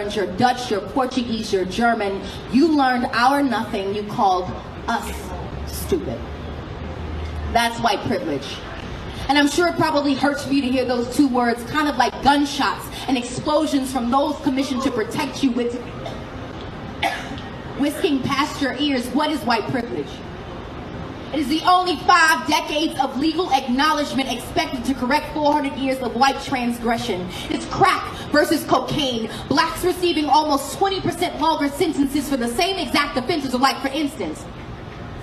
you're Dutch, you're Portuguese, you're German. You learned our nothing. You called us stupid. That's white privilege. And I'm sure it probably hurts for you to hear those two words, kind of like gunshots and explosions from those commissioned to protect you with whisking past your ears. What is white privilege? It is the only 5 decades of legal acknowledgement expected to correct 400 years of white transgression. It's crack versus cocaine. Blacks receiving almost 20% longer sentences for the same exact offenses. Like, for instance,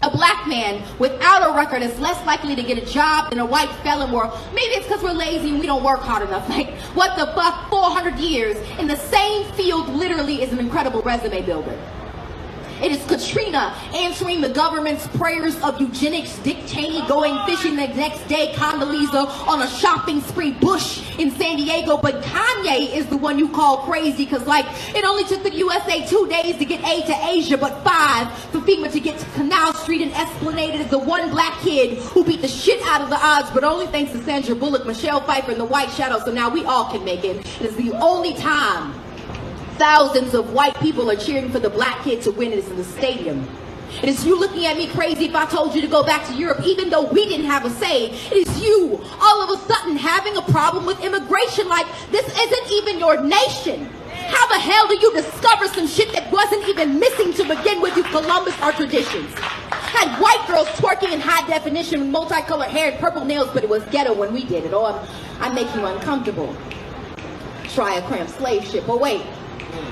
a black man without a record is less likely to get a job than a white felon, or maybe it's because we're lazy and we don't work hard enough. Like, what the fuck? 400 years in the same field literally is an incredible resume builder. It is Katrina answering the government's prayers of eugenics, Dick Cheney going fishing the next day, Condoleezza on a shopping spree, Bush in San Diego, but Kanye is the one you call crazy because, like, it only took the USA 2 days to get aid to Asia, but 5 for FEMA to get to Canal Street and Esplanade. Is the one black kid who beat the shit out of the odds, but only thanks to Sandra Bullock, Michelle Pfeiffer, and the White Shadow, so now we all can make it. It is the only time thousands of white people are cheering for the black kid to win. It is in the stadium. It is you looking at me crazy if I told you to go back to Europe, even though we didn't have a say. It is you all of a sudden having a problem with immigration, like this isn't even your nation. How the hell do you discover some shit that wasn't even missing to begin with, you Columbus our traditions? Had white girls twerking in high definition with multicolored hair and purple nails, but it was ghetto when we did it. Oh, I'm making you uncomfortable. Try a cramped slave ship. But wait.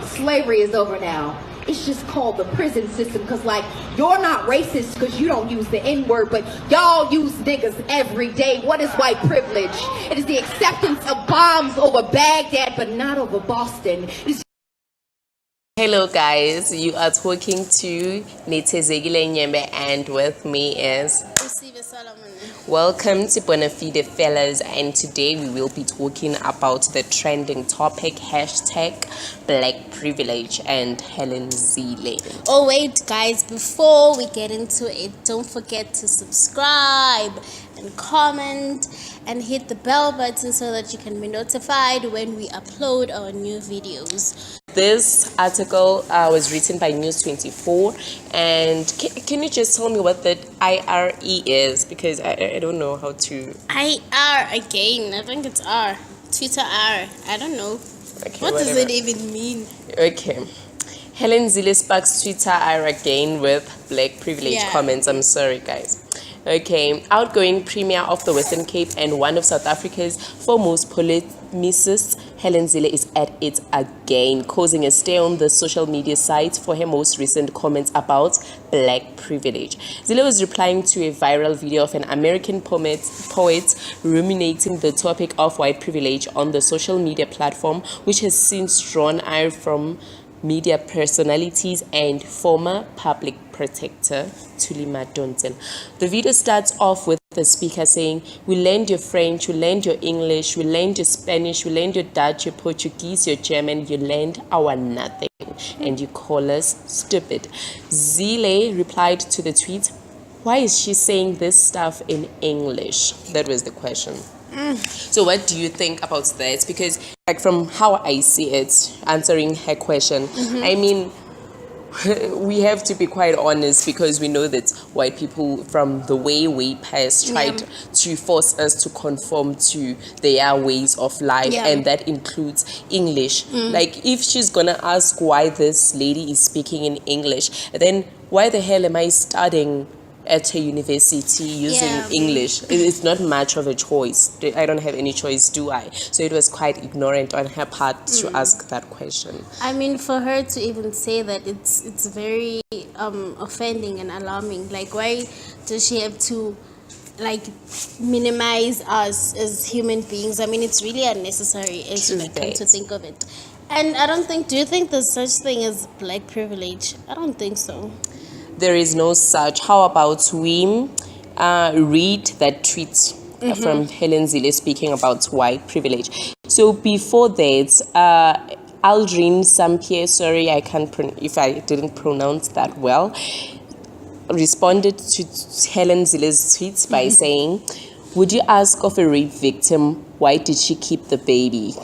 Slavery is over now. It's just called the prison system because, like, you're not racist because you don't use the N-word, but y'all use niggas every day. What is white privilege? It is the acceptance of bombs over Baghdad, but not over Boston. Hello guys, you are talking to Nethezekile and with me is Usive. Welcome to Bonafide Fellas, and today we will be talking about the trending topic hashtag Black Privilege and Helen Zille. Oh wait guys, before we get into it, don't forget to subscribe and comment and hit the bell button so that you can be notified when we upload our new videos. This article was written by News 24, and can you just tell me what the IRE is, because I don't know how to... IR again, I think it's R. Twitter R, I don't know. Okay, what whatever. does it even mean? Okay. Helen Zille sparks Twitter ire again with Black Privilege comments. I'm sorry guys. Okay, outgoing Premier of the Western Cape and one of South Africa's foremost polemicists, Helen Zille is at it again, causing a stir on the social media sites for her most recent comments about Black privilege. Zille was replying to a viral video of an American poet ruminating the topic of white privilege on the social media platform, which has since drawn ire from media personalities and former public protector Tulima Donzel. The video starts off with the speaker saying, "We learned your French, we learned your English, we learned your Spanish, we learned your Dutch, your Portuguese, your German, you learned our nothing, and you call us stupid." Zille replied to the tweet, "Why is she saying this stuff in English?" That was the question. So what do you think about that? Because, like, from how I see it, answering her question, I mean, we have to be quite honest, because we know that white people from the way past tried to force us to conform to their ways of life, and that includes English. Like, if she's gonna ask why this lady is speaking in English, then why the hell am I studying at a university using English? It's not much of a choice. I don't have any choice, do I? So it was quite ignorant on her part to ask that question. I mean, for her to even say that, it's very offending and alarming. Like, why does she have to, like, minimize us as human beings? I mean, it's really unnecessary as you come to think of it. And I don't think, do you think there's such thing as black privilege? I don't think so. There is no such. How about we read that tweet from Helen Zille speaking about white privilege? So before that, Aldrin Sampier, sorry, I can't if I didn't pronounce that well, responded to Helen Zille's tweets by saying, "Would you ask of a rape victim, why did she keep the baby?"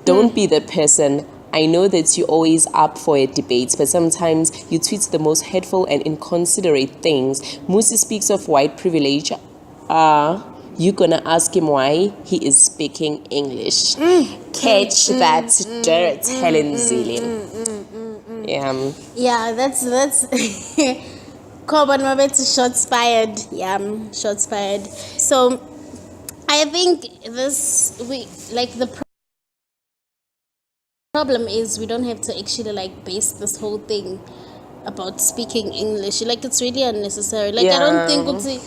Don't be the person. I know that you're always up for a debate, but sometimes you tweet the most hurtful and inconsiderate things. Musi speaks of white privilege. You gonna ask him why he is speaking English. Catch that dirt, Helen Zille. Yeah, that's Corbin Mabet's shots fired. Yeah, shots fired. So I think the problem is we don't have to actually like base this whole thing about speaking English. Like it's really unnecessary. Like I don't think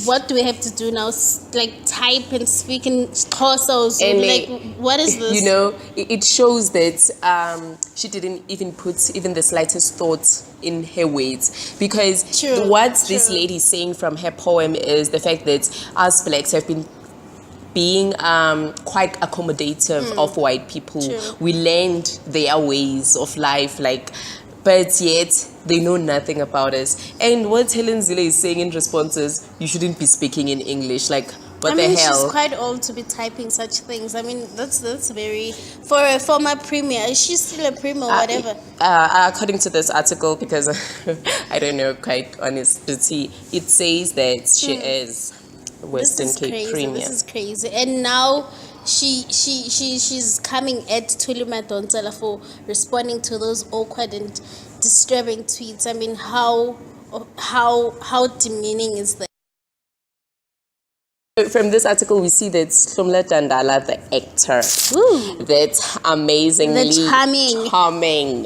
what do we have to do now? Like type and speak in Xhosa. Like what is this? You know, it shows that she didn't even put even the slightest thought in her words, because this lady is saying from her poem is the fact that us blacks have been being quite accommodative of white people. We learned their ways of life, but yet they know nothing about us. And what Helen Zille is saying in response is, you shouldn't be speaking in English. Like, what the hell? She's quite old to be typing such things. I mean, that's very, for a former premier, is she still a premier or whatever? According to this article, because I don't know quite honestly, it says that she is Western Cape Premier. This is crazy. And now she's coming at Thuli Madonsela for responding to those awkward and disturbing tweets. I mean, how demeaning is that? From this article, we see that Hlumla Dandala, the actor, that amazingly charming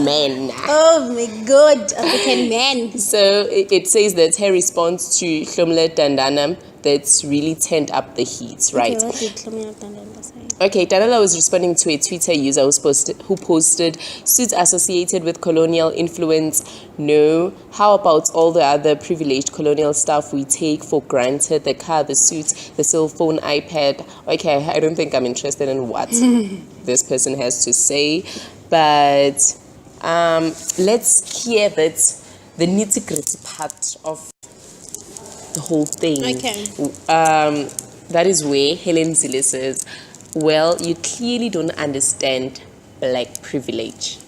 man. Oh my God, African man. So it says that her response to Hlumla Dandana that's really turned up the heat, right? Okay, what did Hlumla Dandana say? Okay, Dandala was responding to a Twitter user who posted suits associated with colonial influence. No. How about all the other privileged colonial stuff we take for granted? The car, the suits, the cell phone, iPad. Okay, I don't think I'm interested in what this person has to say. But let's hear the nitty-gritty part of the whole thing. Okay. That is where Helen Zille says, well, you clearly don't understand black privilege.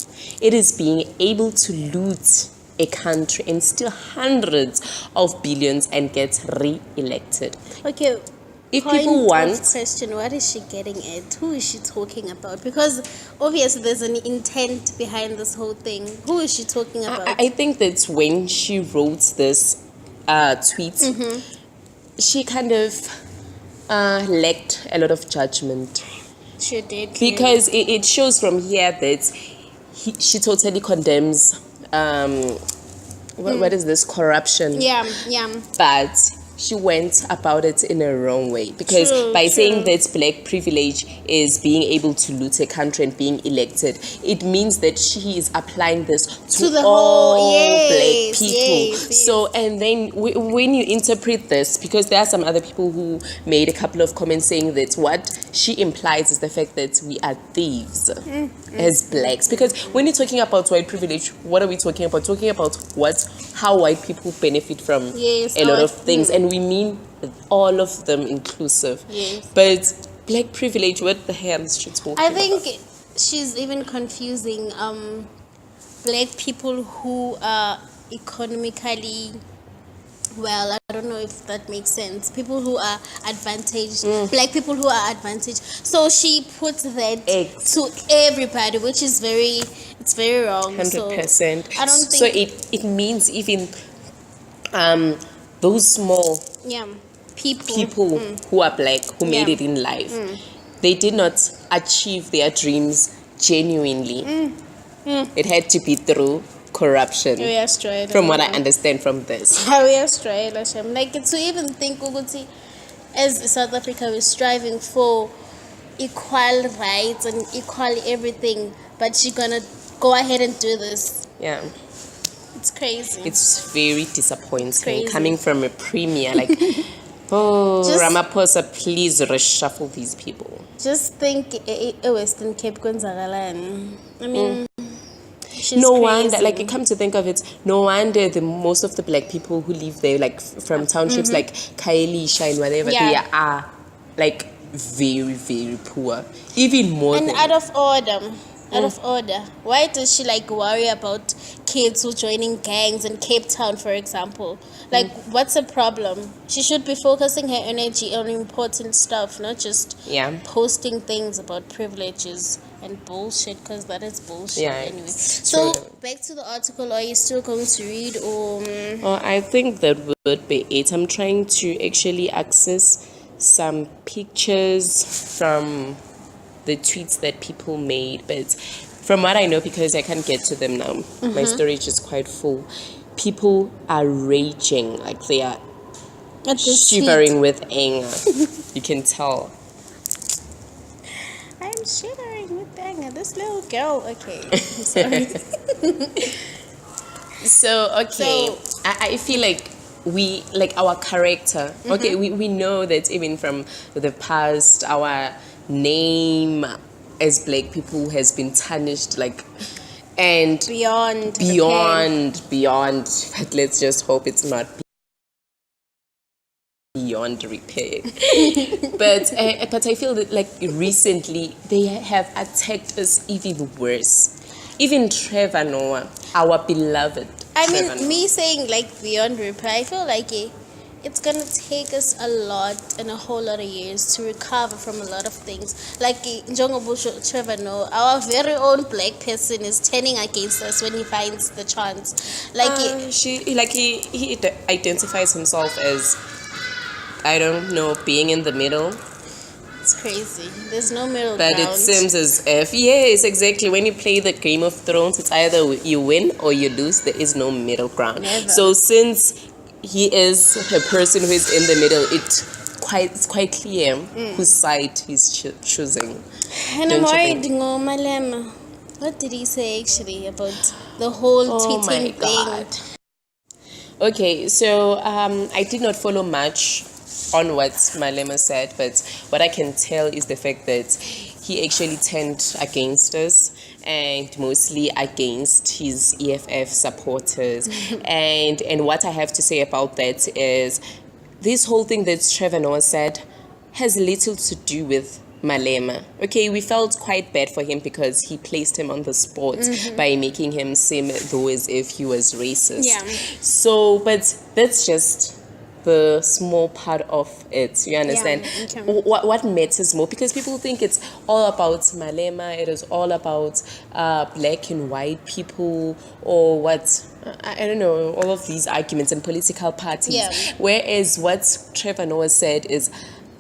It is being able to loot a country and steal hundreds of billions and get re-elected. Okay. If people want... question, what is she getting at? Who is she talking about? Because obviously there's an intent behind this whole thing. Who is she talking about? I think that's when she wrote this tweet, she kind of lacked a lot of judgment. She did. Because it shows from here that she totally condemns what is this, corruption. Yeah. But she went about it in a wrong way, because by saying that black privilege is being able to loot a country and being elected, it means that she is applying this to the all whole, black people. Yes. So, and then when you interpret this, because there are some other people who made a couple of comments saying that what she implies is the fact that we are thieves as blacks. Because when you're talking about white privilege, what are we talking about? Talking about how white people benefit from a lot of things, and we mean all of them inclusive. Yes. But black privilege, what the hell is she talking about? I think she's even confusing black people who are economically, well, I don't know if that makes sense. People who are advantaged, black people who are advantaged. So she puts that to everybody, which is very wrong. 100%. So I don't think so. It means even those small people who are black, who made it in life, they did not achieve their dreams genuinely. It had to be through corruption, from what I understand from this. Like, to even think, Uguti, as South Africa, we're striving for equal rights and equal everything, but she's gonna go ahead and do this. Yeah. It's crazy. It's very disappointing crazy. Coming from a premier. Like, Ramaphosa, please reshuffle these people. Just think, a Western Cape Gonzagalan. I mean, she's no crazy. wonder, like, you come to think of it, no wonder most of the black people who live there, like from townships like Kaelisha and whatever, they are like very, very poor, even more And than out of order. Out of order. Why does she like worry about kids who joining gangs in Cape Town, for example? Like, what's the problem? She should be focusing her energy on important stuff, not just posting things about privileges and bullshit, because that is bullshit anyway. So, back to the article, are you still going to read or... I think that would be it. I'm trying to actually access some pictures from the tweets that people made, but from what I know, because I can't get to them now, my storage is quite full. People are raging, like they are shivering with anger. You can tell. I'm shivering with anger. This little girl. Okay, I'm sorry. So I feel like we, like our character, okay, we know that even from the past, our name as black people has been tarnished, like, and beyond, but let's just hope it's not beyond repair. but I feel that like recently they have attacked us even worse. Even Trevor Noah, our beloved Trevor Noah. Me saying like beyond repair, I feel like it's gonna take us a lot and a whole lot of years to recover from a lot of things. Like Njongobusho Trevor Noah, our very own black person is turning against us when he finds the chance. Like he identifies himself as, I don't know, being in the middle. It's crazy. There's no middle ground. But it seems as if, yes, exactly. When you play the Game of Thrones, it's either you win or you lose. There is no middle ground. Never. So since he is a person who is in the middle, it's quite clear whose side he's choosing. And I'm worried, Malema. What did he say actually about the whole tweeting thing? Okay, so I did not follow much on what Malema said, but what I can tell is the fact that he actually turned against us, and mostly against his EFF supporters. and what I have to say about that is this whole thing that Trevor Noah said has little to do with Malema. Okay, we felt quite bad for him because he placed him on the spot by making him seem though as if he was racist. Yeah. So, but that's just the small part of it, you understand? Yeah, okay. What matters more, because people think it's all about Malema, it is all about black and white people, or what, I don't know, all of these arguments and political parties. Yeah. Whereas what Trevor Noah said is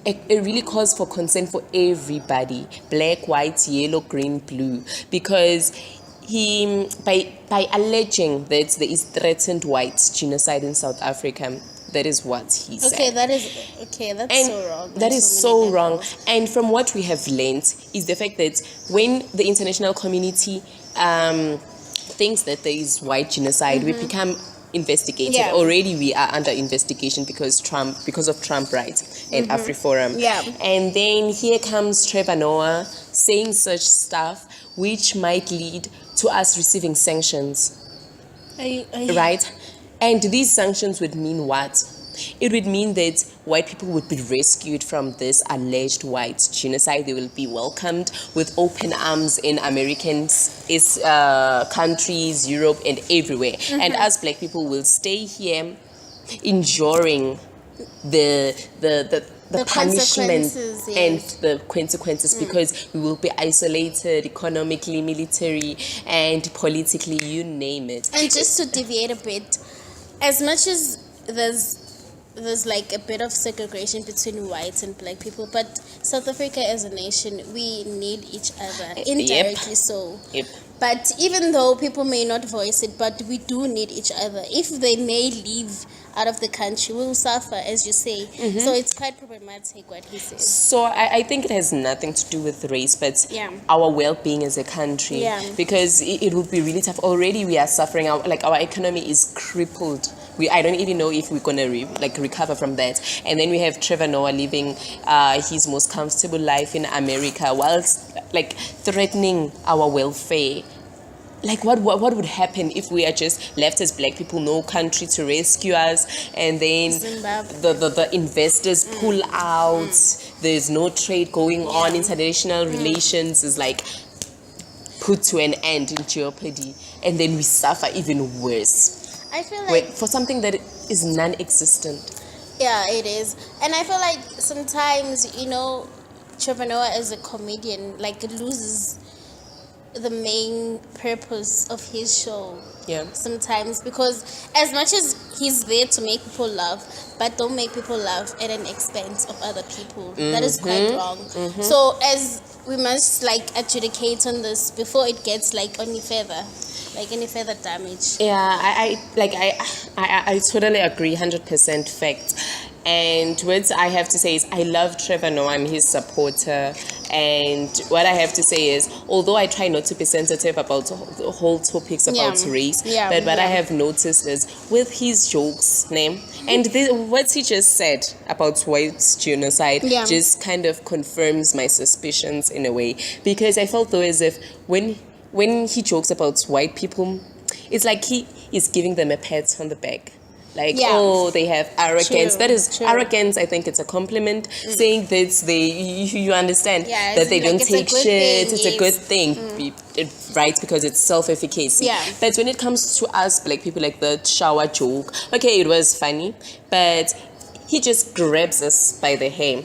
it really calls for concern for everybody, black, white, yellow, green, blue, because he, by alleging that there is threatened white genocide in South Africa, that is what he said. That's so wrong. That is so wrong. And from what we have learned is the fact that when the international community thinks that there is white genocide, we become investigated. Yeah. Already we are under investigation because of Trump, right? And AfriForum. Yeah. And then here comes Trevor Noah saying such stuff which might lead to us receiving sanctions. Right? And these sanctions would mean what? It would mean that white people would be rescued from this alleged white genocide. They will be welcomed with open arms in American countries, Europe, and everywhere. And us black people will stay here enduring the punishment and the consequences, because we will be isolated economically, military, and politically, you name it. And just to deviate a bit, as much as there's like a bit of segregation between whites and black people, but South Africa as a nation, we need each other indirectly. So but even though people may not voice it, but we do need each other. If they may leave out of the country, we will suffer, as you say. So it's quite problematic what he says. So I think it has nothing to do with race, but our well-being as a country. Because it would be really tough. Already we are suffering. Our economy is crippled. I don't even know if we're gonna recover from that. And then we have Trevor Noah living his most comfortable life in America, whilst threatening our welfare. like what would happen if we are just left as black people, no country to rescue us, and then the investors pull out, there's no trade going on, international relations is like put to an end, in jeopardy, and then we suffer even worse. I feel like for something that is non-existent. Yeah, it is. And I feel like sometimes, Trevor Noah as a comedian, like, it loses the main purpose of his show. Yeah. Sometimes, because as much as he's there to make people laugh, but don't make people laugh at an expense of other people. That is quite wrong. So as we must adjudicate on this before it gets any further damage. Yeah, I totally agree, 100% fact. And what I have to say is I love Trevor Noah. I'm his supporter. And what I have to say is, although I try not to be sensitive about the whole topics about race, but what I have noticed is with his jokes, and what he just said about white genocide just kind of confirms my suspicions in a way. Because I felt though as if when he jokes about white people, it's like he is giving them a pat on the back. They have arrogance. That is arrogance. I think it's a compliment. Saying that you understand that they don't take shit. It's a good thing, right? Because it's self-efficacy. But when it comes to us black people, like the shower joke, okay, it was funny, but he just grabs us by the hair,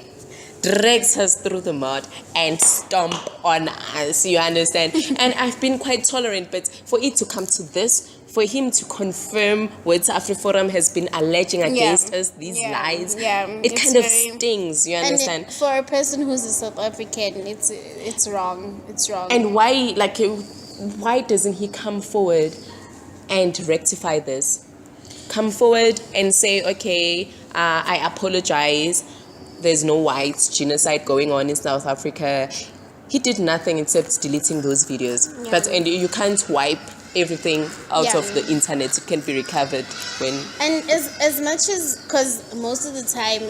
drags us through the mud and stomp on us, you understand? And I've been quite tolerant, but for it to come to this, for him to confirm what AfriForum has been alleging against us, these lies, it kind of stings, you understand? And for a person who's a South African, it's wrong. It's wrong. And why doesn't he come forward and rectify this? Come forward and say, okay, I apologize. There's no white genocide going on in South Africa. He did nothing except deleting those videos. And you can't wipe everything out of the internet. It can be recovered when. And as much as, because most of the time,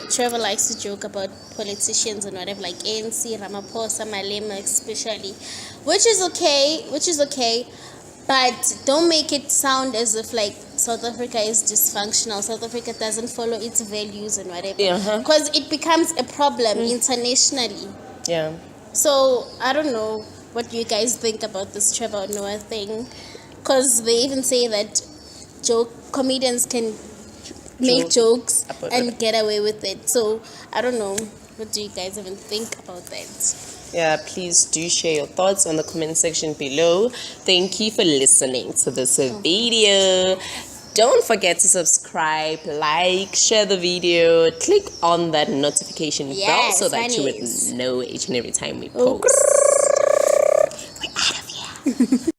Trevor likes to joke about politicians and whatever, like ANC, Ramaphosa, Malema especially, which is okay. But don't make it sound as if South Africa is dysfunctional. South Africa doesn't follow its values and whatever. Because it becomes a problem internationally. Yeah. So I don't know what you guys think about this Trevor Noah thing. Because they even say that comedians can make jokes and get away with it. So I don't know. What do you guys even think about that? Yeah, please do share your thoughts on the comment section below. Thank you for listening to this video. Don't forget to subscribe, share the video, click on that notification bell so that you would know each and every time we post. We're out of here.